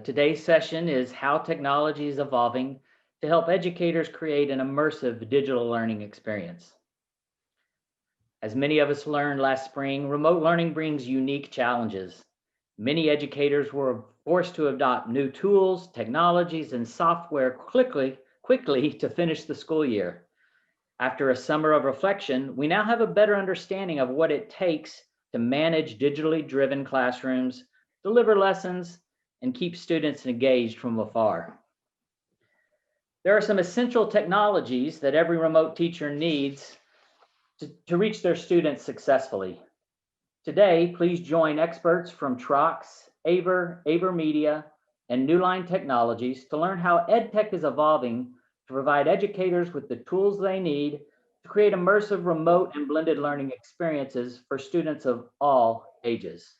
Today's session is how technology is evolving to help educators create an immersive digital learning experience. As many of us learned last spring, remote learning brings unique challenges. Many educators were forced to adopt new tools, technologies, and software quickly to finish the school year. After a summer of reflection, we now have a better understanding of what it takes to manage digitally driven classrooms, deliver lessons, and keep students engaged from afar. There are some essential technologies that every remote teacher needs to reach their students successfully. Today, please join experts from Trox, AVerMedia, and Newline Technologies to learn how EdTech is evolving to provide educators with the tools they need to create immersive remote and blended learning experiences for students of all ages.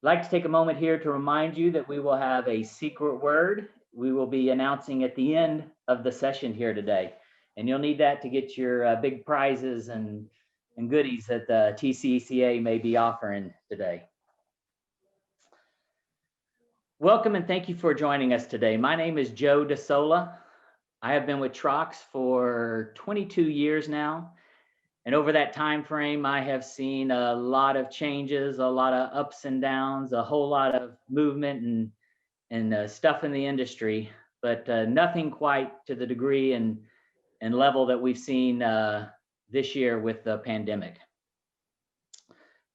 I'd like to take a moment here to remind you that we will have a secret word we will be announcing at the end of the session here today. And you'll need that to get your big prizes and goodies that the TCCA may be offering today. Welcome and thank you for joining us today. My name is Joe Sola. I have been with Trox for 22 years now. And over that time frame, I have seen a lot of changes, a lot of ups and downs, a whole lot of movement and stuff in the industry, but nothing quite to the degree and level that we've seen this year with the pandemic.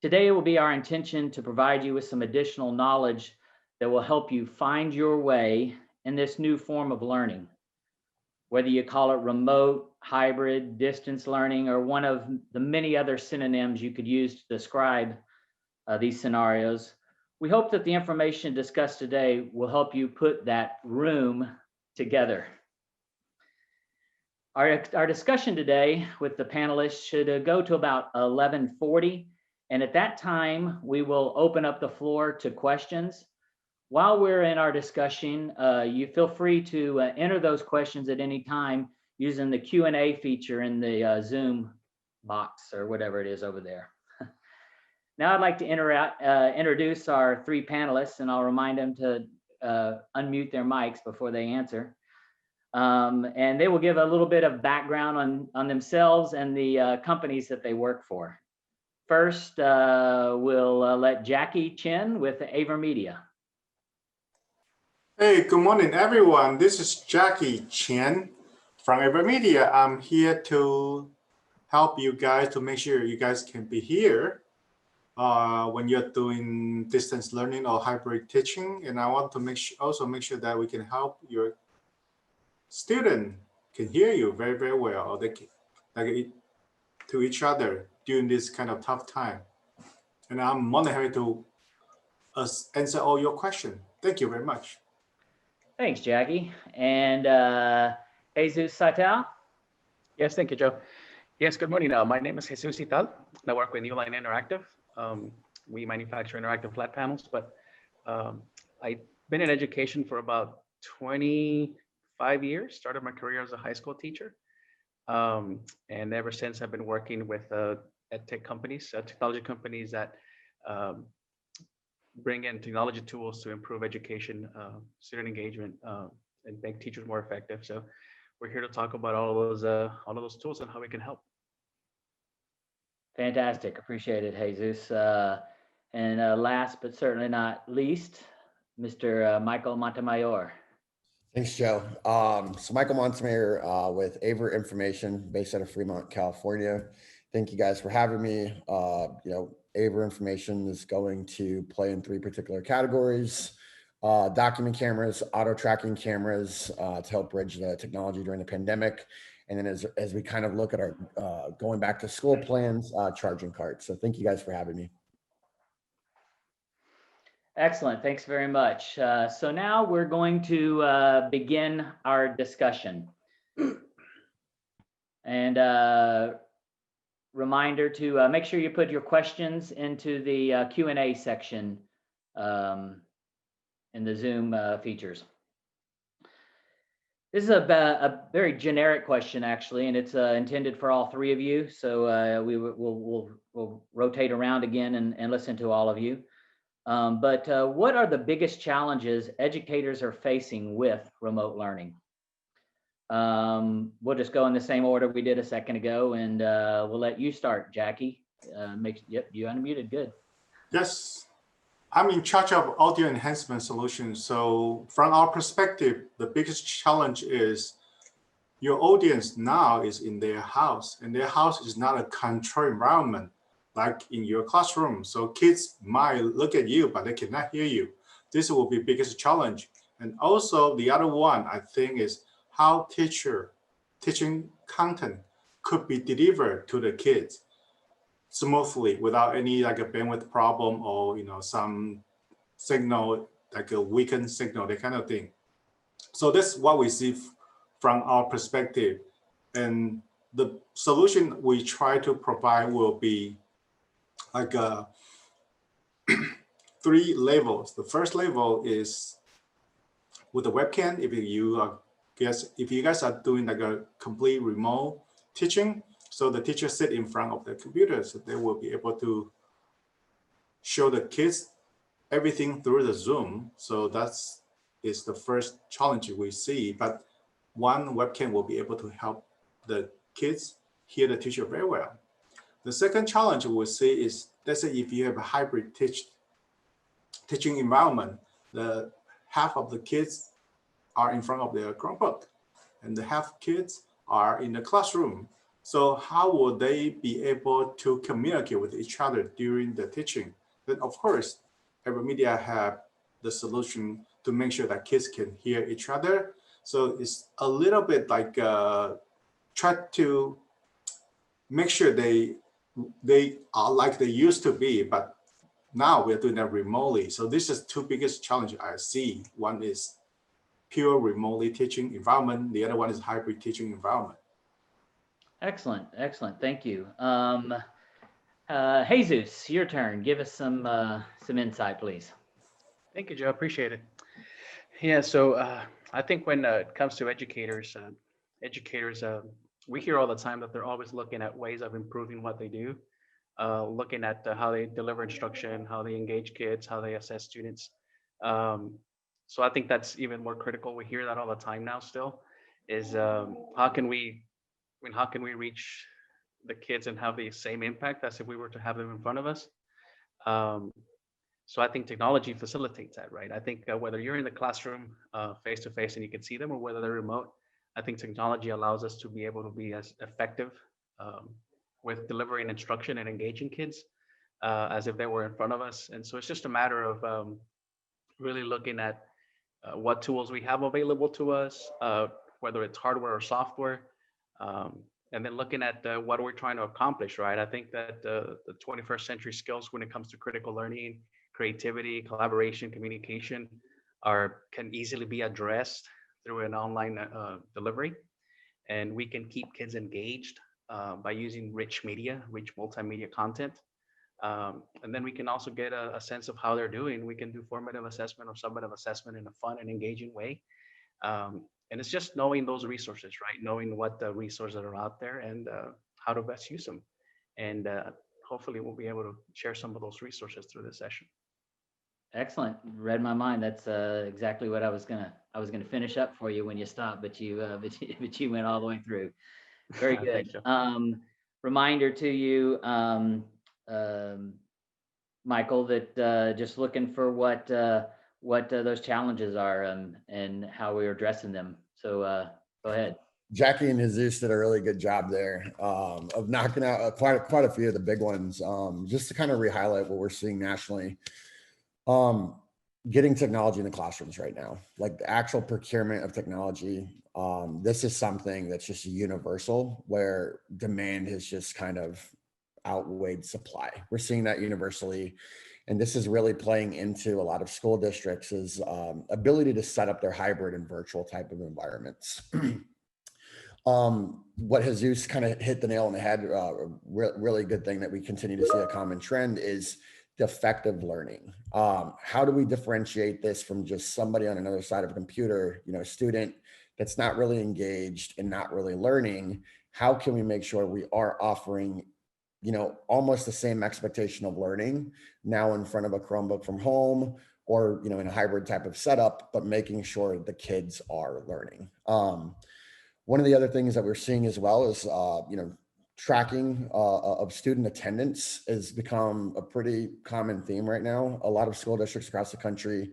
Today, it will be our intention to provide you with some additional knowledge that will help you find your way in this new form of learning. Whether you call it remote, hybrid, distance learning, or one of the many other synonyms you could use to describe these scenarios, we hope that the information discussed today will help you put that room together. Our discussion today with the panelists should go to about 11:40, and at that time, we will open up the floor to questions. While we're in our discussion, you feel free to enter those questions at any time using the Q&A feature in the Zoom box or whatever it is over there. Now I'd like to introduce our three panelists, and I'll remind them to unmute their mics before they answer. And they will give a little bit of background on themselves and the companies that they work for. First, we'll let Jacky Chen with AVerMedia. Hey, good morning, everyone. This is Jacky Chen from AVerMedia. I'm here to help you guys to make sure you guys can be here when you're doing distance learning or hybrid teaching. And I want to also make sure that we can help your student can hear you very, very well, or they can, to each other during this kind of tough time. And I'm more than happy to answer all your questions. Thank you very much. Thanks, Jacky. And Jesus Cital? Yes, thank you, Joe. Yes, good morning. My name is Jesus Cital, and I work with Newline Interactive. We manufacture interactive flat panels, but I've been in education for about 25 years, started my career as a high school teacher. And ever since I've been working with EdTech companies, technology companies that bring in technology tools to improve education, student engagement, and make teachers more effective. So we're here to talk about all of those tools and how we can help. Fantastic, appreciate it, Jesus. And last but certainly not least, Mr. Michael Montemayor. Thanks, Joe. So Michael Montemayor with AVer Information, based out of Fremont, California. Thank you guys for having me. AVer Information is going to play in three particular categories: document cameras, auto tracking cameras to help bridge the technology during the pandemic, and then as we kind of look at our going back to school plans, charging carts. So thank you guys for having me. Excellent, thanks very much. So now we're going to begin our discussion. And reminder to make sure you put your questions into the Q&A section in the Zoom features. This is a very generic question, actually, and it's intended for all three of you. So we'll rotate around again and listen to all of you. But what are the biggest challenges educators are facing with remote learning? We'll just go in the same order we did a second ago, and we'll let you start, Jacky. Yep, you unmuted. Good. Yes, I'm in charge of audio enhancement solutions. So from our perspective, the biggest challenge is your audience now is in their house, and their house is not a controlled environment like in your classroom. So kids might look at you, but they cannot hear you. This will be biggest challenge. And also the other one I think is how teaching content could be delivered to the kids smoothly without any like a bandwidth problem or some signal like a weakened signal, that kind of thing. So that's what we see from our perspective. And the solution we try to provide will be like 3 levels. The first level is with the webcam. If you guys are doing like a complete remote teaching, so the teacher sit in front of the computer, so they will be able to show the kids everything through the Zoom. So that's is the first challenge we see. But one webcam will be able to help the kids hear the teacher very well. The second challenge we see is, let's say if you have a hybrid teaching environment, the half of the kids are in front of their Chromebook and the half kids are in the classroom. So how will they be able to communicate with each other during the teaching? Then of course, AVerMedia have the solution to make sure that kids can hear each other. So it's a little bit like try to make sure they are like they used to be, but now we're doing that remotely. So this is 2 biggest challenges I see. One is pure remotely teaching environment. The other one is hybrid teaching environment. Excellent, excellent. Thank you. Jesus, your turn. Give us some insight, please. Thank you, Joe. Appreciate it. Yeah, so I think when it comes to educators, we hear all the time that they're always looking at ways of improving what they do, looking at how they deliver instruction, how they engage kids, how they assess students. So I think that's even more critical. We hear that all the time now still, is how can we reach the kids and have the same impact as if we were to have them in front of us? So I think technology facilitates that, right? I think whether you're in the classroom face to face and you can see them, or whether they're remote, I think technology allows us to be able to be as effective with delivering instruction and engaging kids as if they were in front of us. And so it's just a matter of really looking at what tools we have available to us, whether it's hardware or software, and then looking at what we're trying to accomplish, right? I think that the 21st century skills when it comes to critical learning, creativity, collaboration, communication can easily be addressed through an online delivery. And we can keep kids engaged by using rich multimedia content. And then we can also get a sense of how they're doing. We can do formative assessment or summative assessment in a fun and engaging way. And it's just knowing those resources, right? Knowing what the resources are out there and how to best use them. And hopefully we'll be able to share some of those resources through this session. Excellent. Read my mind. That's exactly what I was gonna finish up for you when you stopped, but you went all the way through. Very good. Reminder to you, Michael, that just looking for what those challenges are and how we're addressing them. So go ahead. Jacky and Jesus did a really good job there of knocking out quite a few of the big ones. Just to kind of re-highlight what we're seeing nationally. Getting technology in the classrooms right now, like the actual procurement of technology. This is something that's just universal, where demand has just kind of outweighed supply. We're seeing that universally. And this is really playing into a lot of school districts' ability to set up their hybrid and virtual type of environments. What Jesus kind of hit the nail on the head, really good thing that we continue to see a common trend is defective learning. How do we differentiate this from just somebody on another side of a computer, a student that's not really engaged and not really learning? How can we make sure we are offering almost the same expectation of learning now in front of a Chromebook from home, or, in a hybrid type of setup, but making sure the kids are learning. One of the other things that we're seeing as well is, tracking of student attendance has become a pretty common theme right now. A lot of school districts across the country,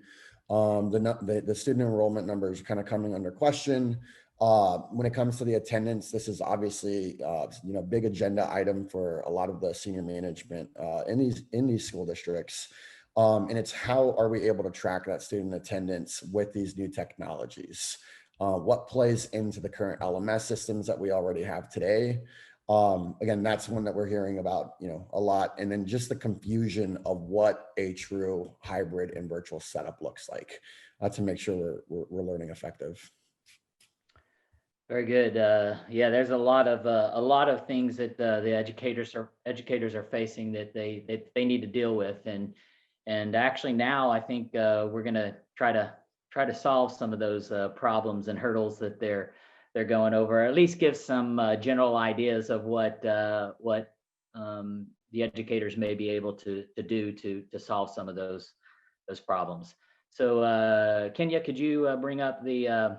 the student enrollment numbers are kind of coming under question. When it comes to the attendance, this is obviously, big agenda item for a lot of the senior management in these school districts. And it's how are we able to track that student attendance with these new technologies? What plays into the current LMS systems that we already have today? Again, that's one that we're hearing about, a lot. And then just the confusion of what a true hybrid and virtual setup looks like, to make sure we're learning effective. Very good. Yeah, there's a lot of things that the educators are facing that they need to deal with, and actually now I think we're going to try to solve some of those problems and hurdles that they're going over, or at least give some general ideas of what the educators may be able to do to solve some of those problems. So Kenya, could you bring up the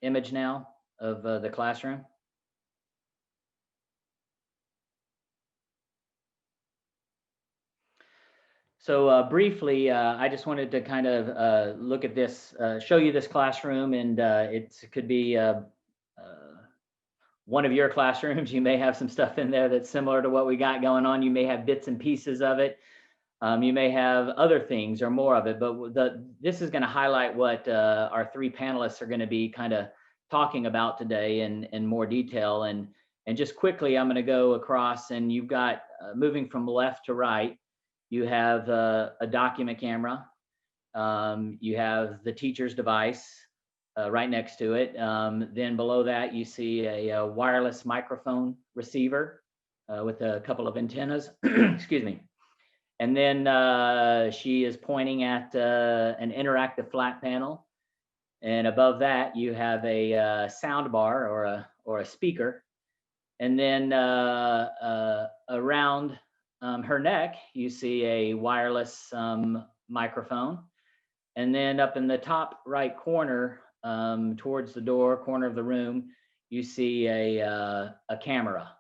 image now of the classroom? So briefly, I just wanted to kind of look at this, show you this classroom, and it could be one of your classrooms. You may have some stuff in there that's similar to what we got going on. You may have bits and pieces of it. You may have other things or more of it, but this is going to highlight what our three panelists are going to be kind of talking about today in more detail. And just quickly, I'm going to go across, and you've got, moving from left to right, you have a document camera. You have the teacher's device right next to it. Then below that, you see a wireless microphone receiver with a couple of antennas. Excuse me. And then she is pointing at an interactive flat panel. And above that, you have a sound bar or a speaker. And then around her neck, you see a wireless microphone. And then up in the top right corner, towards the corner of the room, you see a camera.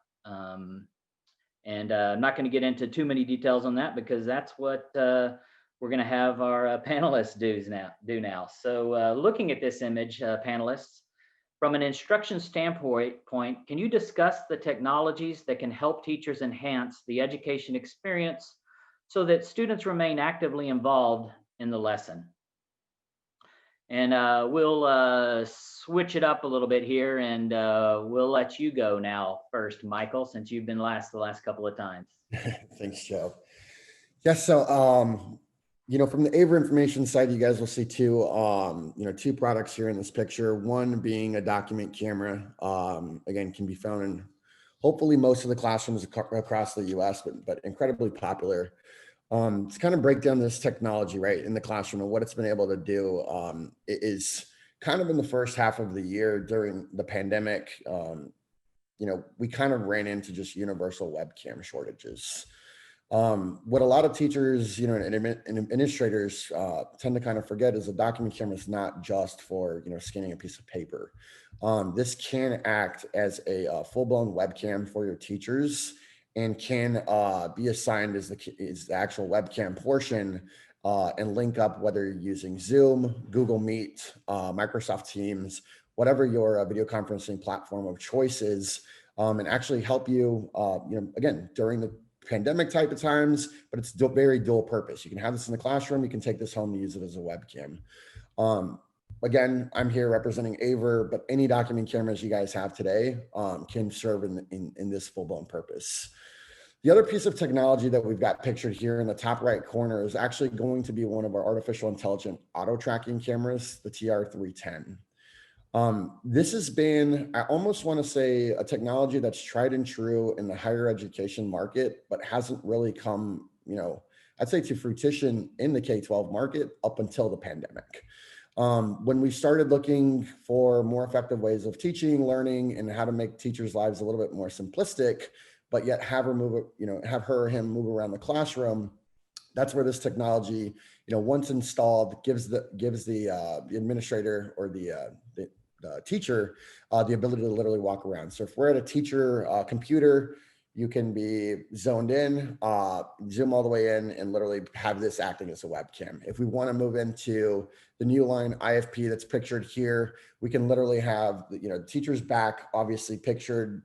And I'm not going to get into too many details on that, because that's what we're going to have our panelists do now. So looking at this image, panelists, from an instruction standpoint, can you discuss the technologies that can help teachers enhance the education experience so that students remain actively involved in the lesson? And we'll switch it up a little bit here, and we'll let you go now first, Michael, since you've been last the last couple of times. Thanks, Joe. Yes, so from the AVer information side, you guys will see two products here in this picture. One being a document camera. Again, can be found in hopefully most of the classrooms across the US, but incredibly popular. To kind of break down this technology right in the classroom and what it's been able to do, it is kind of in the first half of the year during the pandemic. We kind of ran into just universal webcam shortages. What a lot of teachers, and administrators tend to kind of forget is a document camera is not just for, scanning a piece of paper. This can act as a full-blown webcam for your teachers, and can be assigned as the actual webcam portion, and link up whether you're using Zoom, Google Meet, Microsoft Teams, whatever your video conferencing platform of choice is, and actually help you, again, during the pandemic type of times, but it's very dual purpose. You can have this in the classroom, you can take this home and use it as a webcam. Again, I'm here representing AVer, but any document cameras you guys have today can serve in this full-blown purpose. The other piece of technology that we've got pictured here in the top right corner is actually going to be one of our artificial intelligent auto tracking cameras, the TR310. This has been, I almost want to say, a technology that's tried and true in the higher education market, but hasn't really come, I'd say to fruition in the K-12 market up until the pandemic. When we started looking for more effective ways of teaching, learning, and how to make teachers' lives a little bit more simplistic, but yet have her move, have her or him move around the classroom. That's where this technology, once installed, gives the administrator or the teacher the ability to literally walk around. So if we're at a teacher computer, you can be zoned in, zoom all the way in, and literally have this acting as a webcam. If we want to move into the Newline IFP that's pictured here, we can literally have the teacher's back, obviously pictured,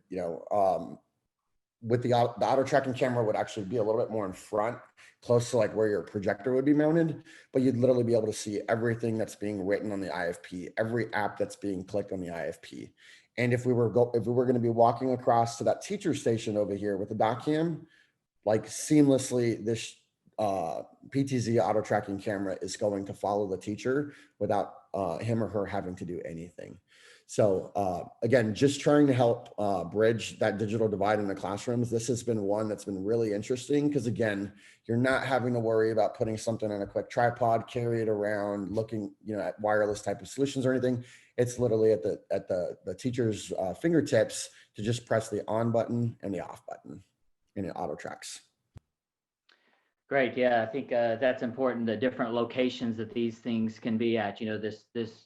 with the auto tracking camera would actually be a little bit more in front, close to like where your projector would be mounted, but you'd literally be able to see everything that's being written on the IFP, every app that's being clicked on the IFP. And if we were going to be walking across to that teacher station over here with the dock cam, like seamlessly, this PTZ auto tracking camera is going to follow the teacher without him or her having to do anything. So again, just trying to help bridge that digital divide in the classrooms. This has been one that's been really interesting because again, you're not having to worry about putting something on a quick tripod, carry it around, looking at wireless type of solutions or anything. It's literally at the teacher's fingertips to just press the on button and the off button, and it auto tracks. Great. Yeah, I think that's important. The different locations that these things can be at. This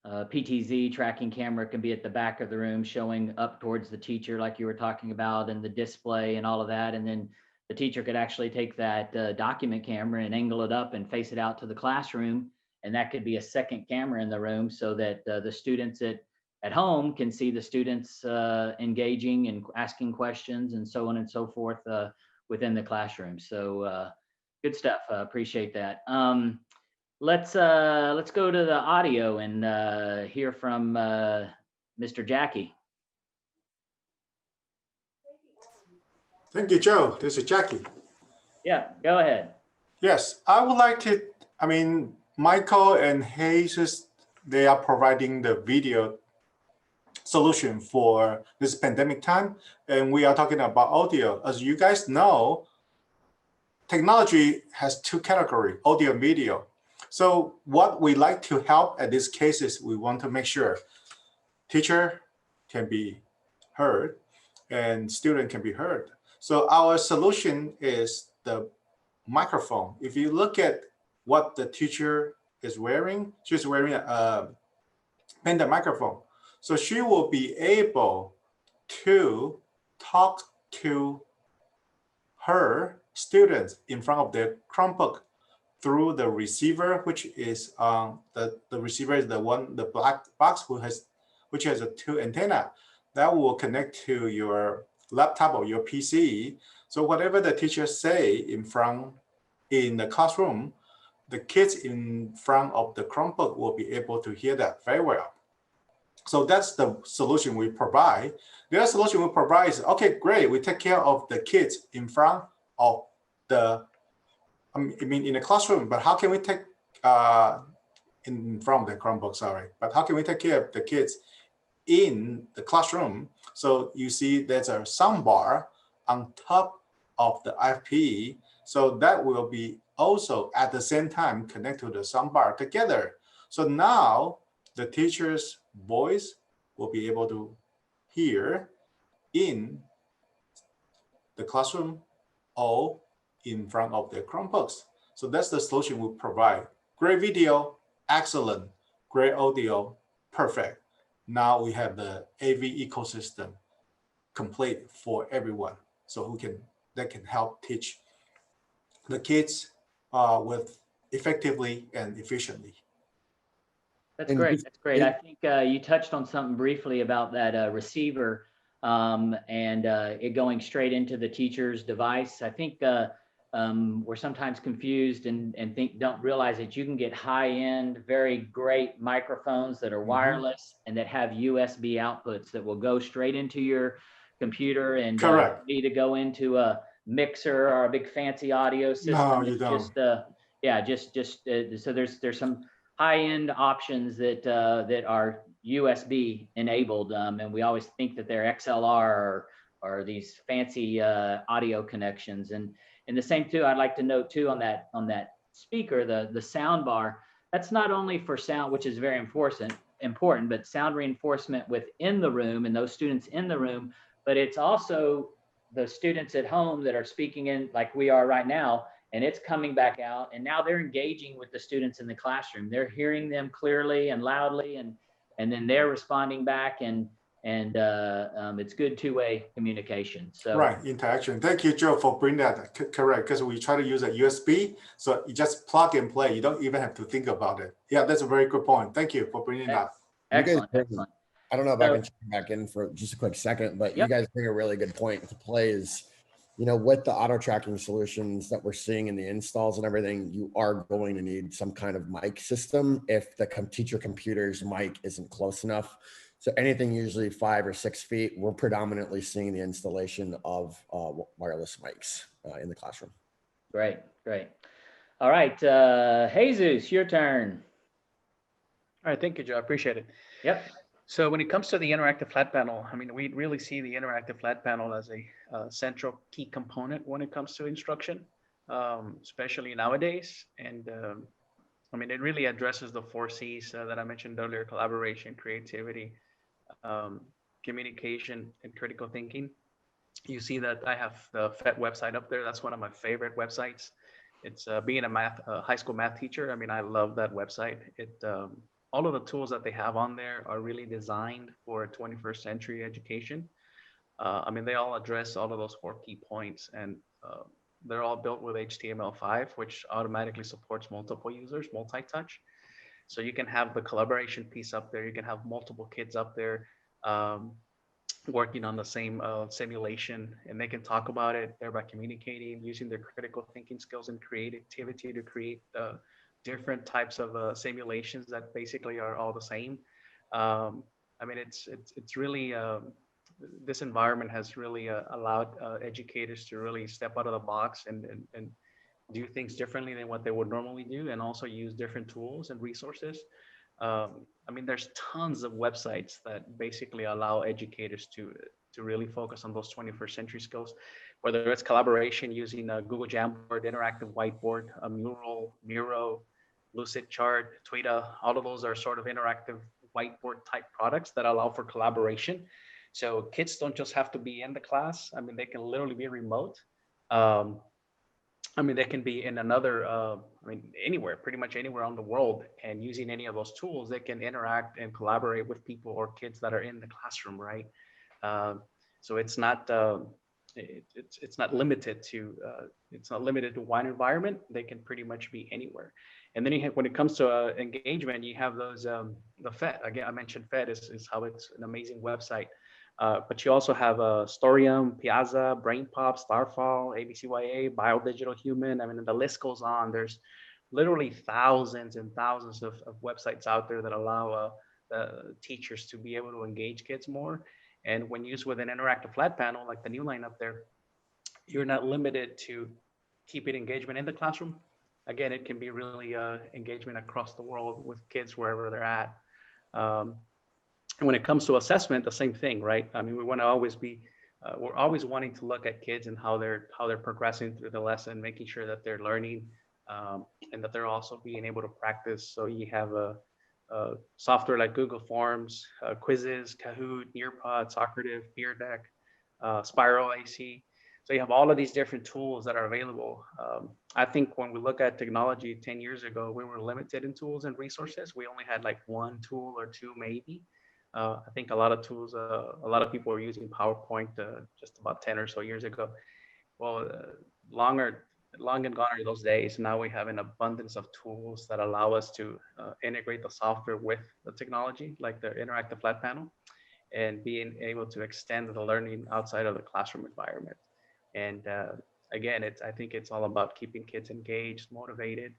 PTZ tracking camera can be at the back of the room, showing up towards the teacher, like you were talking about, and the display and all of that. And then the teacher could actually take that document camera and angle it up and face it out to the classroom. And that could be a second camera in the room so that the students at home can see the students engaging and asking questions and so on and so forth within the classroom. So good stuff. Appreciate that. Let's go to the audio and hear from Mr. Jacky. Thank you, Joe. This is Jacky. Yeah, go ahead. Yes, I would like to, Michael and Jesus, they are providing the video solution for this pandemic time. And we are talking about audio. As you guys know, technology has two categories, audio and video. So what we like to help at this case is we want to make sure teacher can be heard and student can be heard. So our solution is the microphone. If you look at what the teacher is wearing, she's wearing a panda microphone. So she will be able to talk to her students in front of their Chromebook through the receiver, which is the receiver is the black box which has a two antenna that will connect to your laptop or your PC. So whatever the teacher say in the classroom, the kids in front of the Chromebook will be able to hear that very well. So that's the solution we provide. The other solution we provide is, okay, great, we take care of the kids in front of the, in the classroom, but how can we take, in front of the Chromebook, sorry, but how can we take care of the kids in the classroom? So you see there's a sound bar on top of the IFP. So that will be also at the same time connect to the sound bar together. So now the teacher's voice will be able to hear in the classroom or in front of their Chromebooks. So that's the solution we provide. Great video, excellent. Great audio, perfect. Now we have the AV ecosystem complete for everyone. So that can help teach the kids with effectively and efficiently. That's great. That's great. I think you touched on something briefly about that receiver and it going straight into the teacher's device. I think we're sometimes confused and don't realize that you can get high-end, very great microphones that are wireless and that have USB outputs that will go straight into your computer and need to go into a mixer or a big fancy audio system. No, you don't. So there's some high-end options that are USB enabled, and we always think that they're XLR or these fancy audio connections. And the same too, I'd like to note too on that speaker, the sound bar. That's not only for sound, which is very important, but sound reinforcement within the room and those students in the room. But it's also the students at home that are speaking in like we are right now, and it's coming back out, and now they're engaging with the students in the classroom. They're hearing them clearly and loudly, and then they're responding back, and it's good two-way communication. So right, interaction. Thank you, Joe, for bringing that correct, because we try to use a USB, so you just plug and play. You don't even have to think about it. Yeah, that's a very good point. Thank you for bringing that. excellent, You guys, excellent. I don't know if So- I can check back in for just a quick second, but Yep. you guys bring a really good point to play is, with the auto tracking solutions that we're seeing in the installs and everything, you are going to need some kind of mic system if the teacher computer's mic isn't close enough. So anything usually 5 or 6 feet, we're predominantly seeing the installation of wireless mics in the classroom. Great, great. All right, Jesus, your turn. All right, thank you, Joe. I appreciate it. Yep. So when it comes to the interactive flat panel, I mean, we really see the interactive flat panel as a central key component when it comes to instruction, especially nowadays. And I mean, it really addresses the 4 C's that I mentioned earlier: collaboration, creativity, communication, and critical thinking. You see that I have the FET website up there. That's one of my favorite websites. It's being a high school math teacher. I mean, I love that website. All of the tools that they have on there are really designed for 21st century education. I mean, they all address all of those 4 key points, and they're all built with HTML5, which automatically supports multiple users, multi-touch. So you can have the collaboration piece up there. You can have multiple kids up there working on the same simulation, and they can talk about it, thereby communicating, using their critical thinking skills and creativity to create different types of simulations that basically are all the same. I mean, it's really this environment has really allowed educators to really step out of the box and do things differently than what they would normally do, and also use different tools and resources. I mean, there's tons of websites that basically allow educators to really focus on those 21st century skills, whether it's collaboration using a Google Jamboard, interactive whiteboard, a mural, Miro, Lucid Chart, Twitter. All of those are sort of interactive whiteboard type products that allow for collaboration. So kids don't just have to be in the class. I mean, they can literally be remote. I mean, they can be in another, I mean, anywhere, pretty much anywhere on the world, and using any of those tools, they can interact and collaborate with people or kids that are in the classroom, right? So it's not it's not limited to one environment. They can pretty much be anywhere. And then when it comes to engagement, you have those the FET. Again, I mentioned FET is how it's an amazing website. But you also have Storium, Piazza, BrainPop, Starfall, ABCYA, BioDigital Human. I mean, the list goes on. There's literally thousands and thousands of websites out there that allow teachers to be able to engage kids more. And when used with an interactive flat panel like the Newline up there, you're not limited to keeping engagement in the classroom. Again, it can be really engagement across the world with kids wherever they're at. When it comes to assessment, the same thing, right? I mean, we want to always be, we're always wanting to look at kids and how they're progressing through the lesson, making sure that they're learning and that they're also being able to practice. So you have a software like Google Forms, Quizzes, Kahoot, Nearpod, Socrative, Peer Deck, Spiral AC. So you have all of these different tools that are available. I think when we look at technology 10 years ago, we were limited in tools and resources. We only had like 1 tool or 2 maybe. I think a lot of tools, a lot of people were using PowerPoint just about 10 or so years ago. Well, long and gone are those days. Now we have an abundance of tools that allow us to integrate the software with the technology, like the interactive flat panel, and being able to extend the learning outside of the classroom environment. And again, I think it's all about keeping kids engaged, motivated,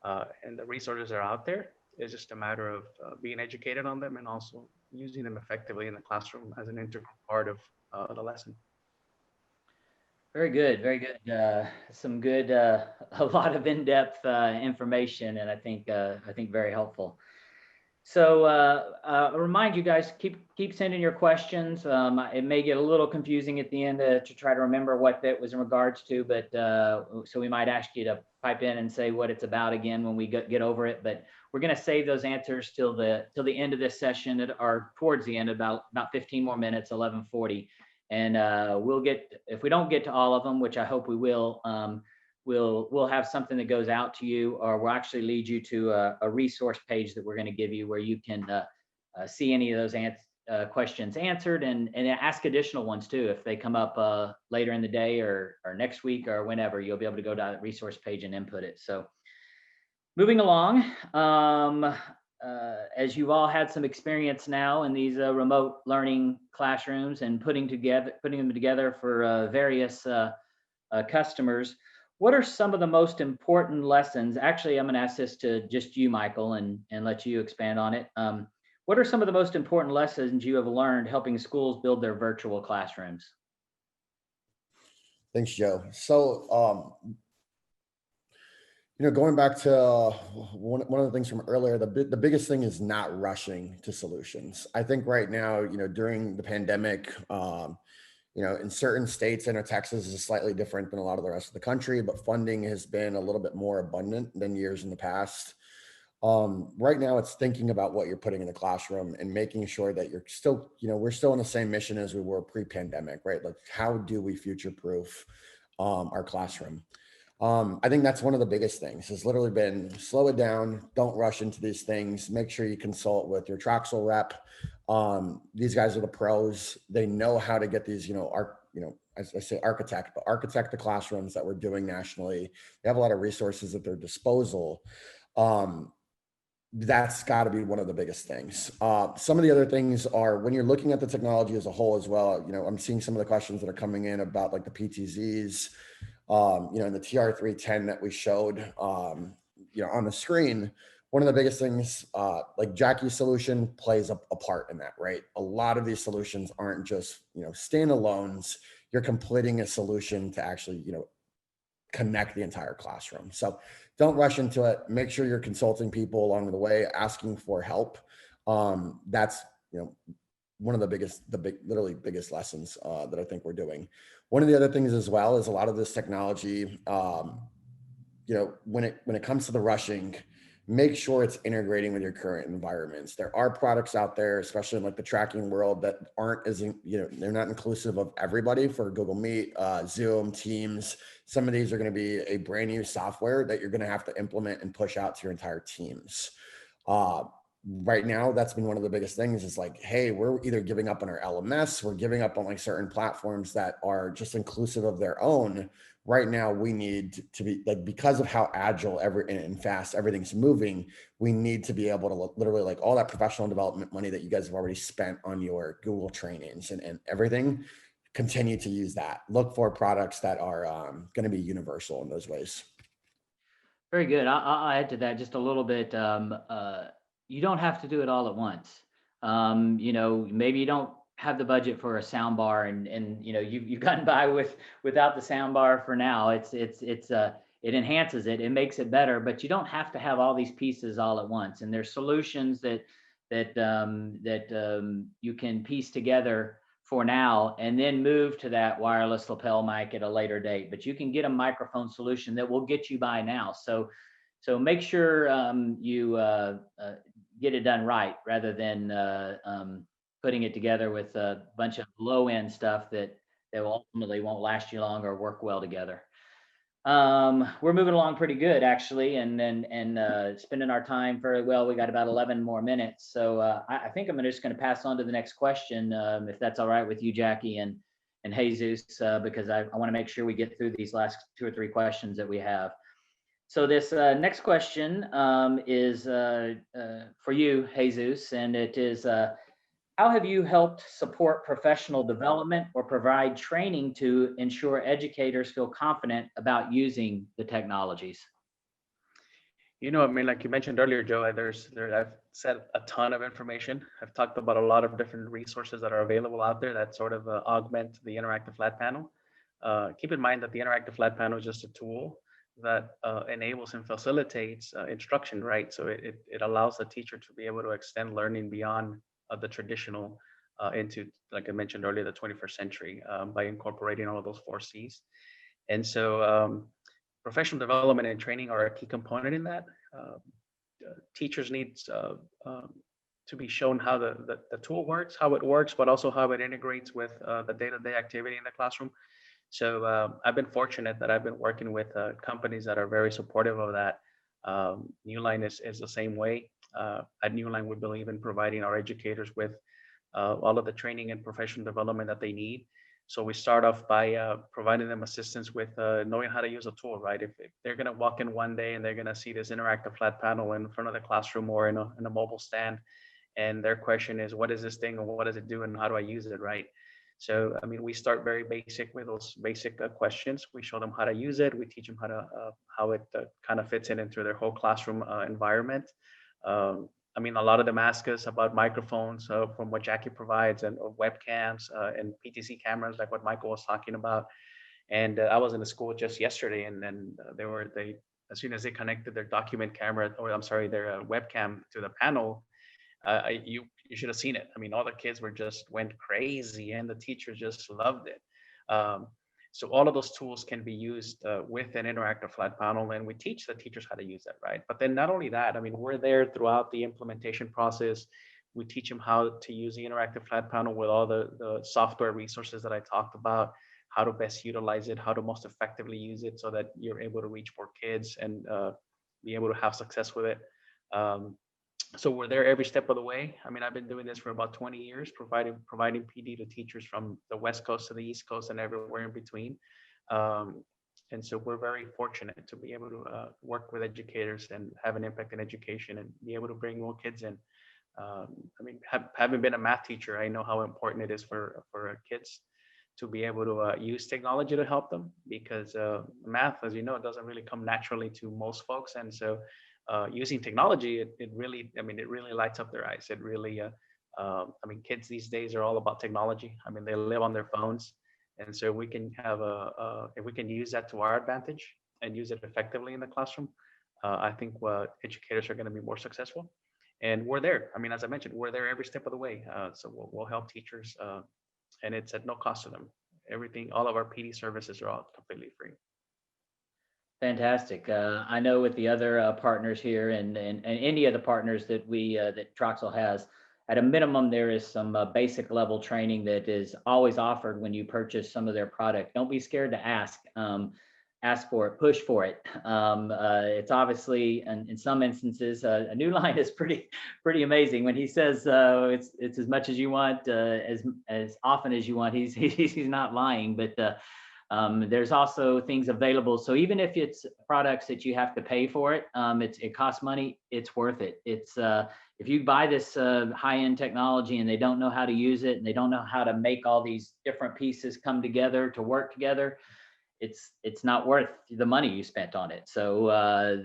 and the resources are out there. It's just a matter of being educated on them and also using them effectively in the classroom as an integral part of the lesson. Very good, very good. Some good, a lot of in-depth information, and I think very helpful. So remind you guys, keep sending your questions. It may get a little confusing at the end to try to remember what that was in regards to, but so we might ask you to pipe in and say what it's about again when we get over it. But we're going to save those answers till the end of this session, or towards the end, about 15 more minutes, 11:40. and we'll get, if we don't get to all of them, which I hope we will, we'll have something that goes out to you, or we'll actually lead you to a resource page that we're going to give you where you can see any of those questions answered, and ask additional ones too. If they come up later in the day or next week or whenever, you'll be able to go to that resource page and input it. So moving along, as you've all had some experience now in these remote learning classrooms and putting them together for various customers, what are some of the most important lessons? Actually, I'm going to ask this to just you, Michael, and let you expand on it. What are some of the most important lessons you have learned helping schools build their virtual classrooms? Thanks, Joe. So, going back to one of the things from earlier, the biggest thing is not rushing to solutions. I think right now, during the pandemic, in certain states, I know Texas is slightly different than a lot of the rest of the country, but funding has been a little bit more abundant than years in the past. Right now, it's thinking about what you're putting in the classroom and making sure that you're still, we're still on the same mission as we were pre-pandemic, right? Like, how do we future-proof our classroom? I think that's one of the biggest things. Has literally been slow it down, don't rush into these things. Make sure you consult with your Trox rep. These guys are the pros. They know how to get these, as I say, architect the classrooms that we're doing nationally. They have a lot of resources at their disposal. That's got to be one of the biggest things. Some of the other things are when you're looking at the technology as a whole as well. I'm seeing some of the questions that are coming in about like the PTZs, and the TR310 that we showed, on the screen. One of the biggest things, like Jacky's solution plays a part in that, right? A lot of these solutions aren't just, standalones. You're completing a solution to actually, connect the entire classroom. So don't rush into it. Make sure you're consulting people along the way, asking for help. That's, one of the literally biggest lessons that I think we're doing. One of the other things as well is a lot of this technology, when it comes to the rushing, make sure it's integrating with your current environments. There are products out there, especially in like the tracking world, that aren't as, they're not inclusive of everybody for Google Meet, Zoom, Teams. Some of these are going to be a brand new software that you're going to have to implement and push out to your entire teams. Right now, that's been one of the biggest things is like, hey, we're either giving up on our LMS, we're giving up on like certain platforms that are just inclusive of their own. Right now, we need to be like, because of how agile and fast everything's moving, we need to be able to literally like all that professional development money that you guys have already spent on your Google trainings and everything, continue to use that. Look for products that are going to be universal in those ways. Very good. I'll add to that just a little bit. You don't have to do it all at once. Maybe you don't have the budget for a sound bar, and you've gotten by without the sound bar for now. It enhances it, it makes it better, but you don't have to have all these pieces all at once. And there's solutions that you can piece together for now, and then move to that wireless lapel mic at a later date. But you can get a microphone solution that will get you by now. So make sure you get it done right, rather than putting it together with a bunch of low-end stuff that ultimately won't last you long or work well together. We're moving along pretty good, actually, and spending our time very well. We got about 11 more minutes. So I think I'm just going to pass on to the next question, if that's all right with you, Jacky and Jesus, because I want to make sure we get through these last 2 or 3 questions that we have. So this next question is for you, Jesus, and it is, how have you helped support professional development or provide training to ensure educators feel confident about using the technologies? Like you mentioned earlier, Joe, I've said a ton of information. I've talked about a lot of different resources that are available out there that sort of augment the interactive flat panel. Keep in mind that the interactive flat panel is just a tool that enables and facilitates instruction, right? So it allows the teacher to be able to extend learning beyond the traditional into, like I mentioned earlier, the 21st century by incorporating all of those 4 C's. And so professional development and training are a key component in that. Teachers need to be shown how the tool works, how it works, but also how it integrates with the day-to-day activity in the classroom. So I've been fortunate that I've been working with companies that are very supportive of that. Newline is the same way. At Newline, we believe in providing our educators with all of the training and professional development that they need. So we start off by providing them assistance with knowing how to use a tool, right? If they're going to walk in one day and they're going to see this interactive flat panel in front of the classroom or in a mobile stand, and their question is, what is this thing, or what does it do, and how do I use it, right? So, I mean, we start very basic with those basic questions. We show them how to use it. We teach them how it kind of fits into their whole classroom environment. I mean, a lot of them ask us about microphones from what Jacky provides, and webcams and PTC cameras, like what Michael was talking about. And I was in the school just yesterday, and then they as soon as they connected their document camera, or I'm sorry, their webcam to the panel, you should have seen it. I mean, all the kids went crazy, and the teachers just loved it. So all of those tools can be used with an interactive flat panel, and we teach the teachers how to use it, right? But then not only that, I mean, we're there throughout the implementation process. We teach them how to use the interactive flat panel with all the software resources that I talked about, how to best utilize it, how to most effectively use it so that you're able to reach more kids and be able to have success with it. So we're there every step of the way. I mean, I've been doing this for about 20 years, providing PD to teachers from the West Coast to the East Coast and everywhere in between. And so we're very fortunate to be able to work with educators and have an impact in education and be able to bring more kids in. I mean, having been a math teacher, I know how important it is for kids to be able to use technology to help them, because math, as you know, it doesn't really come naturally to most folks. And so using technology, it really lights up their eyes. It really, I mean, kids these days are all about technology. I mean, they live on their phones. And so we can have if we can use that to our advantage and use it effectively in the classroom, I think educators are going to be more successful. And we're there. I mean, as I mentioned, we're there every step of the way. So we'll help teachers, and it's at no cost to them. Everything, all of our PD services are all completely free. Fantastic. I know with the other partners here and any of the partners that that Troxel has, at a minimum, there is some basic level training that is always offered when you purchase some of their product. Don't be scared to ask. Ask for it, push for it. It's obviously, in some instances, a Newline is pretty amazing. When he says it's as much as you want, as often as you want, he's not lying. But there's also things available. So even if it's products that you have to pay for it, it costs money, it's worth it. It's if you buy this high-end technology and they don't know how to use it and they don't know how to make all these different pieces come together to work together, it's not worth the money you spent on it. So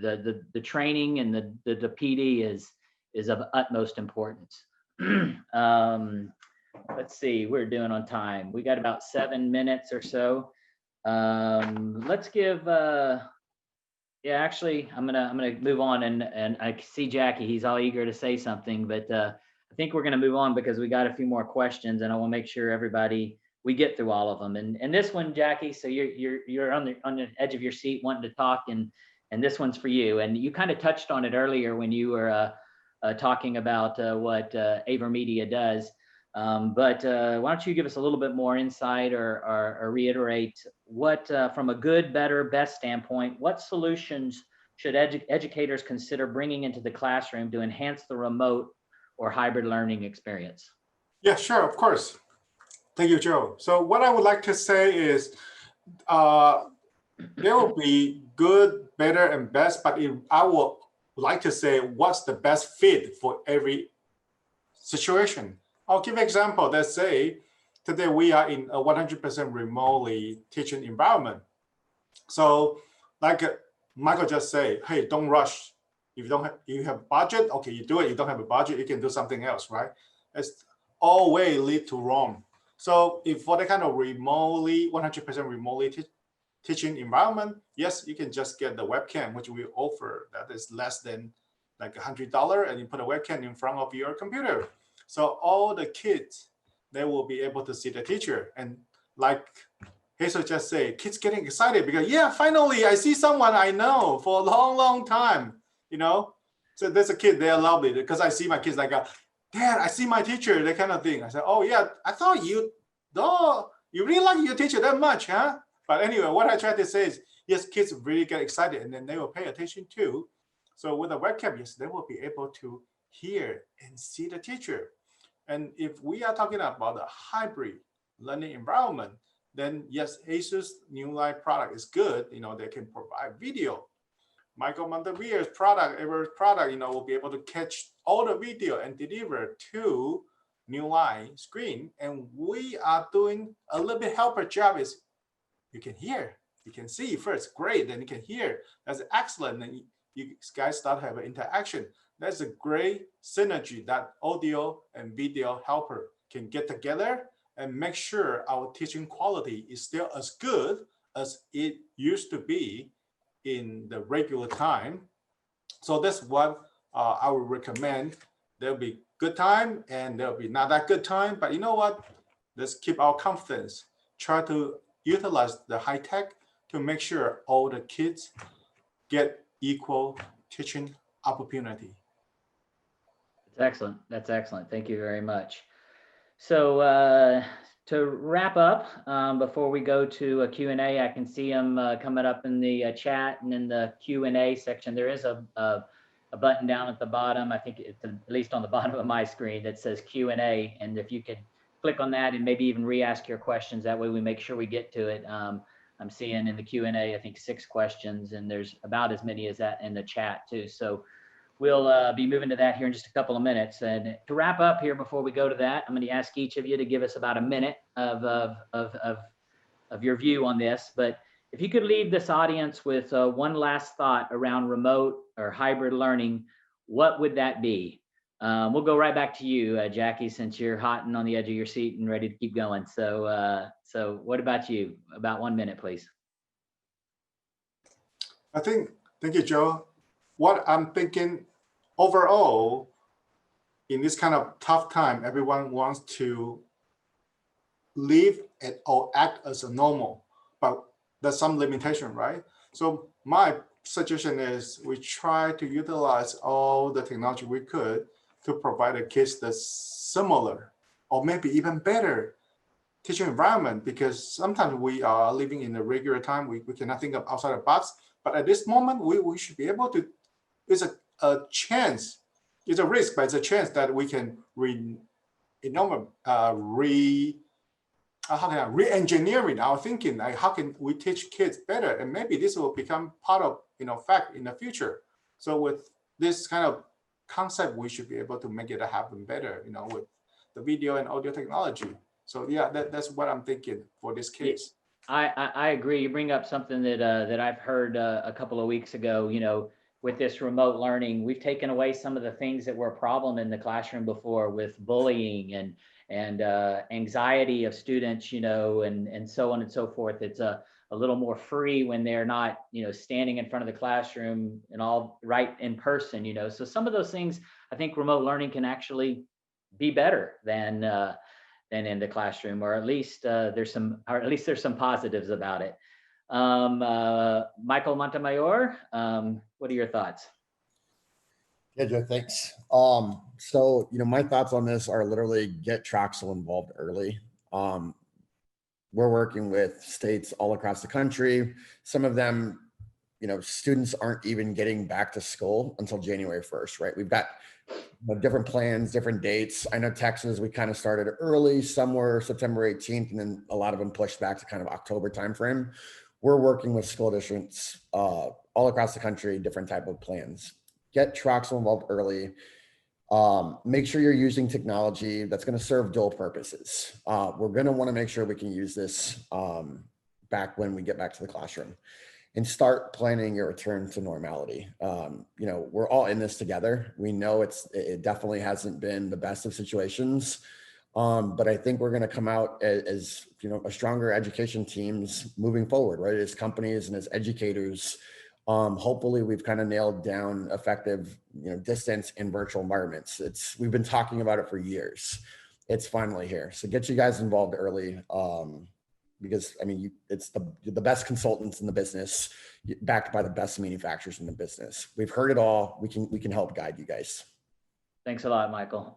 the training and the PD is of utmost importance. Let's see, we're doing on time. We got about 7 minutes or so. Let's give actually I'm gonna move on, and I see Jacky, he's all eager to say something, but I think we're gonna move on because we got a few more questions, and I want to make sure we get through all of them. And this one, Jacky, so you're on the edge of your seat wanting to talk, and this one's for you. And you kind of touched on it earlier when you were talking about what AVerMedia does. But why don't you give us a little bit more insight or reiterate what, from a good, better, best standpoint, what solutions should educators consider bringing into the classroom to enhance the remote or hybrid learning experience? Yeah, sure, of course. Thank you, Joe. So what I would like to say is there will be good, better, and best, but I would like to say what's the best fit for every situation. I'll give an example. Let's say today we are in a 100% remotely teaching environment. So like Michael just said, hey, don't rush. If you have budget, okay, you do it. You don't have a budget, you can do something else, right? It's always lead to Rome. So if for the kind of 100% remotely teaching environment, yes, you can just get the webcam, which we offer. That is less than like $100, and you put a webcam in front of your computer. So all the kids, they will be able to see the teacher. And like Hazel just said, kids getting excited because, yeah, finally I see someone I know for a long, long time, you know? So there's a kid, they love it because I see my kids like, Dad, I see my teacher, that kind of thing. I said, oh yeah, I thought you really like your teacher that much, huh? But anyway, what I try to say is, yes, kids really get excited and then they will pay attention too. So with a webcam, yes, they will be able to hear and see the teacher. And if we are talking about a hybrid learning environment, then yes, Asus Newline product is good. They can provide video. Michael Montemayor's product, AVer's product, will be able to catch all the video and deliver to Newline screen. And we are doing a little bit helper job is you can hear, you can see first, great, then you can hear. That's excellent. Then you guys start to have an interaction. That's a great synergy that audio and video helper can get together and make sure our teaching quality is still as good as it used to be in the regular time. So that's what I would recommend. There'll be good time and there'll be not that good time, but you know what? Let's keep our confidence. Try to utilize the high tech to make sure all the kids get equal teaching opportunity. That's excellent. That's excellent. Thank you very much. So to wrap up, before we go to a Q&A, I can see them coming up in the chat and in the Q&A section. There is a button down at the bottom. I think it's at least on the bottom of my screen that says Q&A. And if you could click on that and maybe even re-ask your questions, that way we make sure we get to it. I'm seeing in the Q&A, I think 6 questions, and there's about as many as that in the chat too. So we'll be moving to that here in just a couple of minutes. And to wrap up here, before we go to that, I'm going to ask each of you to give us about a minute of your view on this. But if you could leave this audience with one last thought around remote or hybrid learning, what would that be? We'll go right back to you, Jacky, since you're hot and on the edge of your seat and ready to keep going. So, so what about you? About 1 minute, please. Thank you, Joe. What I'm thinking overall, in this kind of tough time, everyone wants to live or act as a normal, but there's some limitation, right? So my suggestion is we try to utilize all the technology we could to provide the kids the similar or maybe even better teaching environment, because sometimes we are living in a regular time, we cannot think of outside the box. But at this moment, we should be able to, it's a chance, it's a risk, but it's a chance that we can re-engineering our thinking. Like how can we teach kids better? And maybe this will become part of fact in the future. So with this kind of concept, we should be able to make it happen better, with the video and audio technology. So yeah, that's what I'm thinking for this case. I agree. You bring up something that I've heard a couple of weeks ago. With this remote learning, we've taken away some of the things that were a problem in the classroom before, with bullying and anxiety of students, and so on and so forth. It's a little more free when they're not, standing in front of the classroom and all right in person, So some of those things, I think remote learning can actually be better than in the classroom, or at least there's some positives about it. Michael Montemayor, what are your thoughts? Yeah, Joe, thanks. So, my thoughts on this are literally get Trox involved early. We're working with states all across the country. Some of them, students aren't even getting back to school until January 1st, right? We've got different plans, different dates. I know Texas, we kind of started early, somewhere September 18th, and then a lot of them pushed back to kind of October timeframe. We're working with school districts all across the country, different type of plans. Get Trox involved early. Make sure you're using technology that's going to serve dual purposes. We're going to want to make sure we can use this back when we get back to the classroom, and start planning your return to normality. We're all in this together. We know it definitely hasn't been the best of situations. But I think we're going to come out as a stronger education teams moving forward, right? As companies and as educators, hopefully we've kind of nailed down effective, distance in virtual environments. We've been talking about it for years. It's finally here. So get you guys involved early, because it's the best consultants in the business, backed by the best manufacturers in the business. We've heard it all. We can help guide you guys. Thanks a lot, Michael.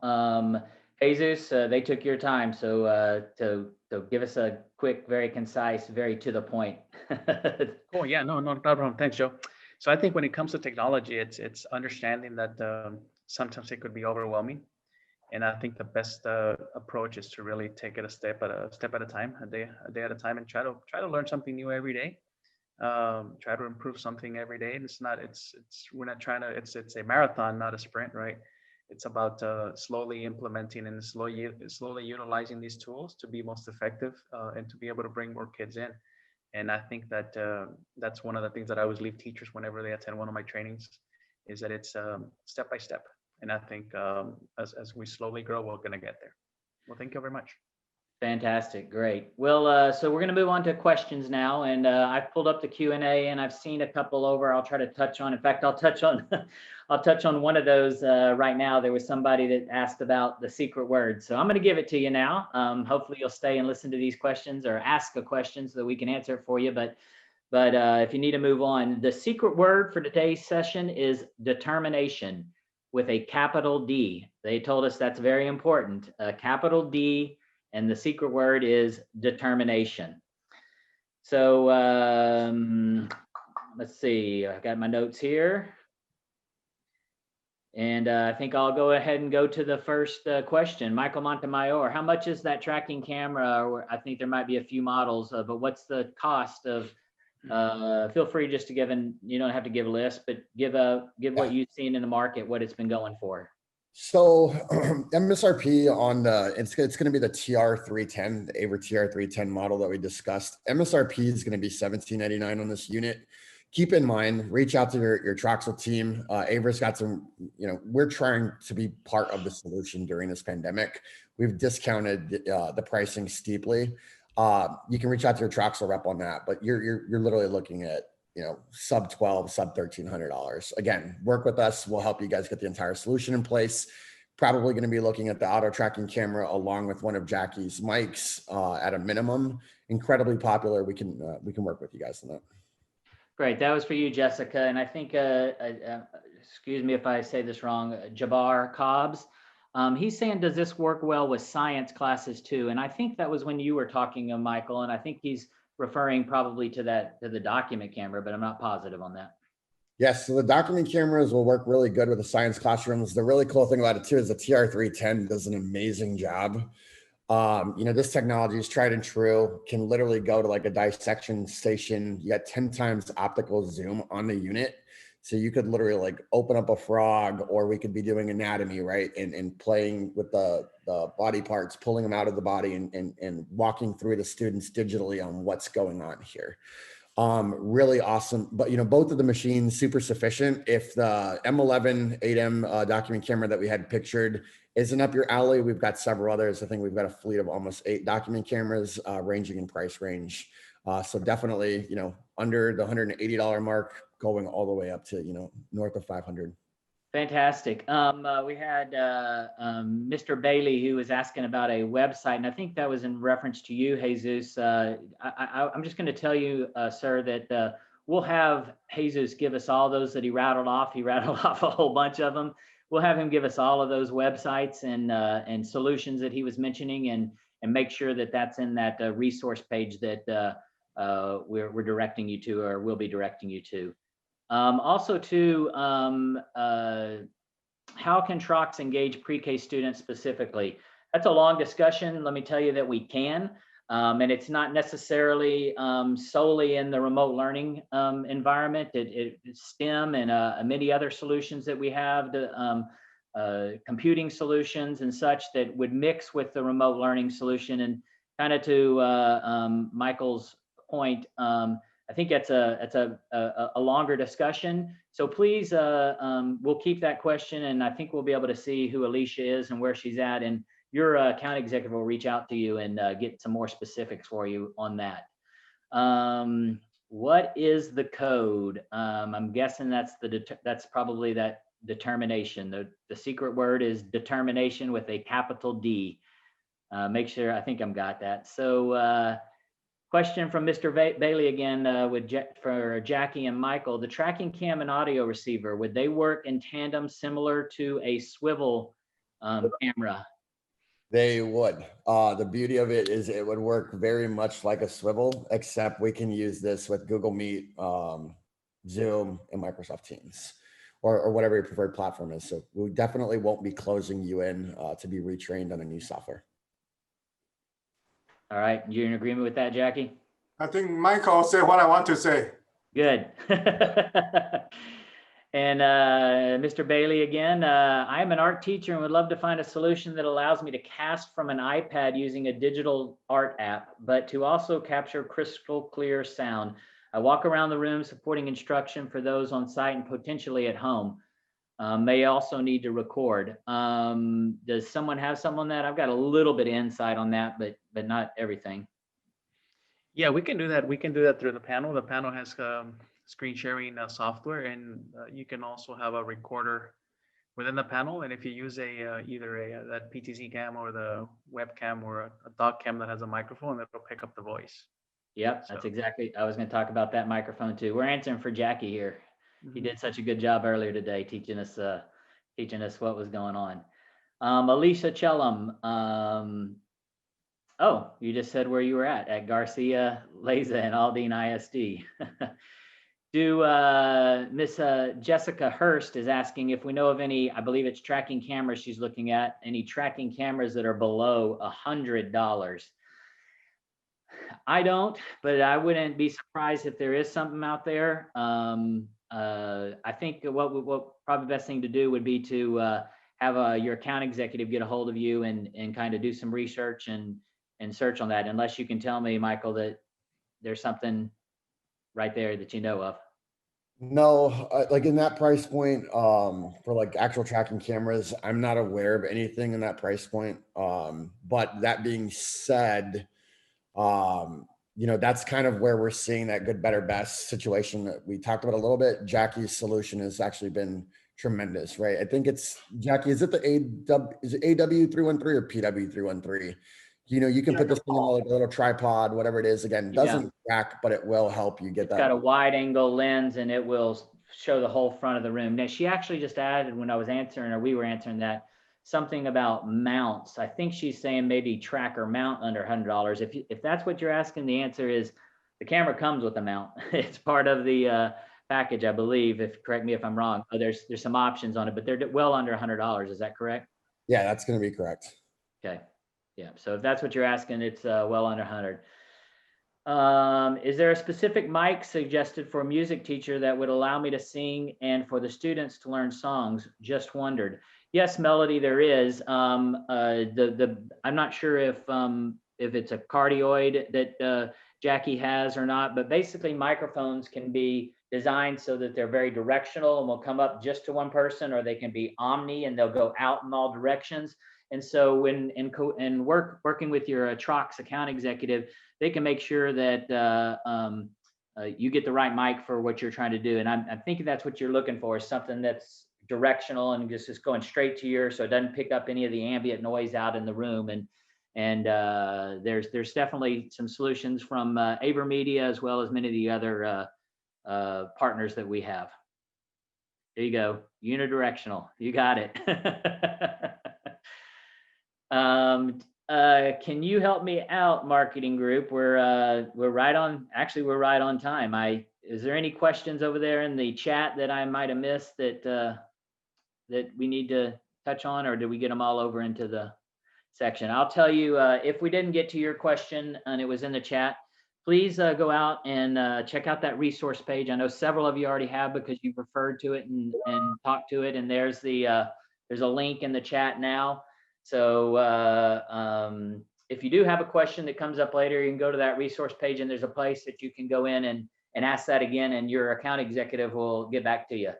Jesus, they took your time, so to give us a quick, very concise, very to the point. Cool. Yeah, no problem. Thanks, Joe. So I think when it comes to technology, it's understanding that sometimes it could be overwhelming, and I think the best approach is to really take it a step at a time, a day at a time, and try to learn something new every day. Try to improve something every day. And we're not trying to. It's a marathon, not a sprint, right? It's about slowly implementing and slowly utilizing these tools to be most effective and to be able to bring more kids in. And I think that that's one of the things that I always leave teachers whenever they attend one of my trainings, is that it's step by step. And I think as we slowly grow, we're going to get there. Well, thank you very much. Fantastic, great. Well, so we're going to move on to questions now, and I've pulled up the Q&A, and I've seen a couple over. I'll try to touch on. In fact, I'll touch on one of those right now. There was somebody that asked about the secret word, so I'm going to give it to you now. Hopefully, you'll stay and listen to these questions or ask a question so that we can answer it for you. But if you need to move on, the secret word for today's session is determination with a capital D. They told us that's very important. A capital D. And the secret word is determination. So let's see, I got my notes here. And I think I'll go ahead and go to the first question. Michael Montemayor, how much is that tracking camera? Or I think there might be a few models, but what's the cost of, feel free just to give, and you don't have to give a list, but give what you've seen in the market, what it's been going for. So MSRP on it's going to be the TR310, the AVer TR310 model that we discussed. MSRP is going to be $17.99 on this unit. Keep in mind, reach out to your Troxel team. AVer's got some, we're trying to be part of the solution during this pandemic. We've discounted the pricing steeply. You can reach out to your Troxel rep on that, but you're literally looking at sub $1,200, sub $1,300. Again, work with us. We'll help you guys get the entire solution in place. Probably going to be looking at the auto tracking camera along with one of Jacky's mics at a minimum. Incredibly popular. We can work with you guys on that. Great. That was for you, Jessica. And I think, excuse me if I say this wrong, Jabbar Cobbs. He's saying, does this work well with science classes too? And I think that was when you were talking, Michael, and I think he's referring probably to the document camera, but I'm not positive on that. Yes, so the document cameras will work really good with the science classrooms. The really cool thing about it too is the TR310 does an amazing job. This technology is tried and true, can literally go to like a dissection station. You got 10 times optical zoom on the unit. So you could literally like open up a frog, or we could be doing anatomy, right? And playing with the body parts, pulling them out of the body and walking through the students digitally on what's going on here. Really awesome. But, both of the machines, super sufficient. If the M11 8M document camera that we had pictured isn't up your alley, we've got several others. I think we've got a fleet of almost 8 document cameras ranging in price range. So definitely, under the $180 mark, going all the way up to, north of 500. Fantastic. We had Mr. Bailey, who was asking about a website, and I think that was in reference to you, Jesus. I'm just going to tell you, sir, that we'll have Jesus give us all those that he rattled off. He rattled off a whole bunch of them. We'll have him give us all of those websites and solutions that he was mentioning, and make sure that that's in that resource page that we're directing you to, or we'll be directing you to. Also too, how can Trox engage pre-K students specifically? That's a long discussion. Let me tell you that we can, and it's not necessarily solely in the remote learning environment. It's STEM and many other solutions that we have, the computing solutions and such that would mix with the remote learning solution. And kind of to Michael's point, I think that's a longer discussion. So please, we'll keep that question, and I think we'll be able to see who Alicia is and where she's at, and your account executive will reach out to you and get some more specifics for you on that. What is the code? I'm guessing that's probably that determination. The secret word is determination with a capital D. Make sure, I think I've got that. So question from Mr. Bailey again for Jacky and Michael. The tracking cam and audio receiver, would they work in tandem similar to a swivel camera? They would. The beauty of it is it would work very much like a swivel, except we can use this with Google Meet, Zoom, and Microsoft Teams, or whatever your preferred platform is. So we definitely won't be closing you in to be retrained on a new software. All right, you're in agreement with that, Jacky? I think Michael said what I want to say. Good. And Mr. Bailey again, I'm an art teacher and would love to find a solution that allows me to cast from an iPad using a digital art app, but to also capture crystal clear sound. I walk around the room supporting instruction for those on site and potentially at home. May also need to record. Does someone have some on that? I've got a little bit of insight on that, but not everything. Yeah, we can do that. We can do that through the panel. The panel has screen sharing software, and you can also have a recorder within the panel. And if you use either that PTZ cam or the webcam or a dock cam that has a microphone, it'll pick up the voice. Yep, that's exactly. I was going to talk about that microphone too. We're answering for Jacky here. He did such a good job earlier today teaching us what was going on. Alicia Chellam. Oh, you just said where you were at Garcia, Leza, and Aldine ISD. Miss Jessica Hurst is asking if we know of any, I believe it's tracking cameras she's looking at, any tracking cameras that are below $100. I don't, but I wouldn't be surprised if there is something out there. I think what probably best thing to do would be to have your account executive get a hold of you and kind of do some research and search on that, unless you can tell me, Michael, that there's something right there that you know of. No, like in that price point, for like actual tracking cameras, I'm not aware of anything in that price point. But that being said, that's kind of where we're seeing that good, better, best situation that we talked about a little bit. Jacky's solution has actually been tremendous, right? I think it's Jacky. Is it the AW313 or PW313? You can put this thing in like a little tripod, whatever it is. Again, doesn't track, but it will help you get that. It's got a wide angle lens and it will show the whole front of the room. Now, she actually just added when I was answering, or we were answering that, something about mounts. I think she's saying maybe track or mount under $100. If that's what you're asking, the answer is the camera comes with a mount. It's part of the package, I believe. Correct me if I'm wrong. There's some options on it, but they're well under $100. Is that correct? Yeah, that's going to be correct. Okay. Yeah. So if that's what you're asking, it's well under 100. Is there a specific mic suggested for a music teacher that would allow me to sing and for the students to learn songs? Just wondered. Yes, Melody, there is. I'm not sure if it's a cardioid that Jacky has or not, but basically microphones can be designed so that they're very directional and will come up just to one person, or they can be omni and they'll go out in all directions. And so when working with your Trox account executive, they can make sure that you get the right mic for what you're trying to do. And I'm thinking that's what you're looking for, is something that's directional and just going straight to your, so it doesn't pick up any of the ambient noise out in the room. And there's definitely some solutions from AVerMedia as well as many of the other partners that we have. There you go, unidirectional. You got it. Can you help me out, marketing group? We're right on. Actually, we're right on time. Is there any questions over there in the chat that I might have missed that we need to touch on, or did we get them all over into the section? I'll tell you, if we didn't get to your question and it was in the chat, please go out and check out that resource page. I know several of you already have, because you've referred to it and talked to it. And there's a link in the chat now. So if you do have a question that comes up later, you can go to that resource page and there's a place that you can go in and ask that again, and your account executive will get back to you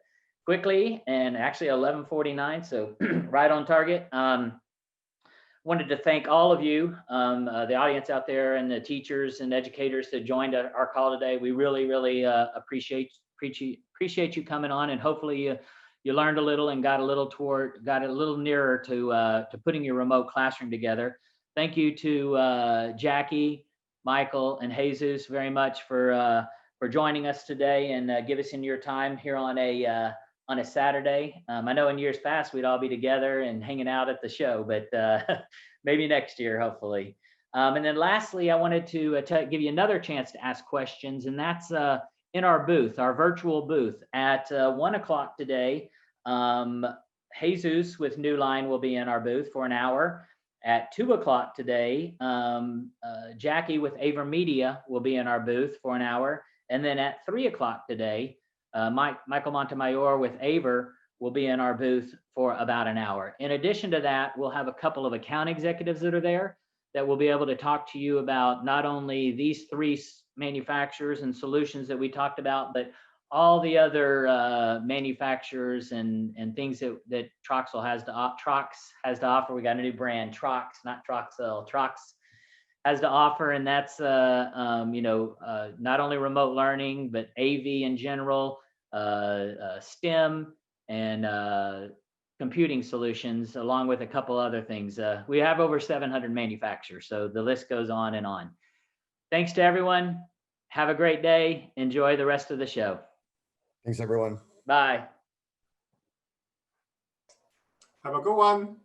quickly. And actually 11:49, so right on target. Wanted to thank all of you, the audience out there and the teachers and educators that joined our call today. We really appreciate you coming on, and hopefully you learned a little and got a little nearer to putting your remote classroom together. Thank you to Jacky, Michael, and Jesus very much for joining us today and give us in your time here on a on a Saturday. I know in years past, we'd all be together and hanging out at the show, but maybe next year, hopefully. And then lastly, I wanted to give you another chance to ask questions, and that's in our booth, our virtual booth at 1 o'clock today. Jesus with Newline will be in our booth for an hour. At 2 o'clock today, Jacky with AVerMedia will be in our booth for an hour. And then at 3 o'clock today, Michael Montemayor with AVer will be in our booth for about an hour. In addition to that, we'll have a couple of account executives that are there that will be able to talk to you about not only these three manufacturers and solutions that we talked about, but all the other manufacturers and things that Trox has to offer. We got a new brand, Trox, not Troxel. Trox has to offer, and that's not only remote learning, but AV in general, STEM, and computing solutions, along with a couple other things. We have over 700 manufacturers, so the list goes on and on. Thanks to everyone. Have a great day. Enjoy the rest of the show. Thanks, everyone. Bye. Have a good one.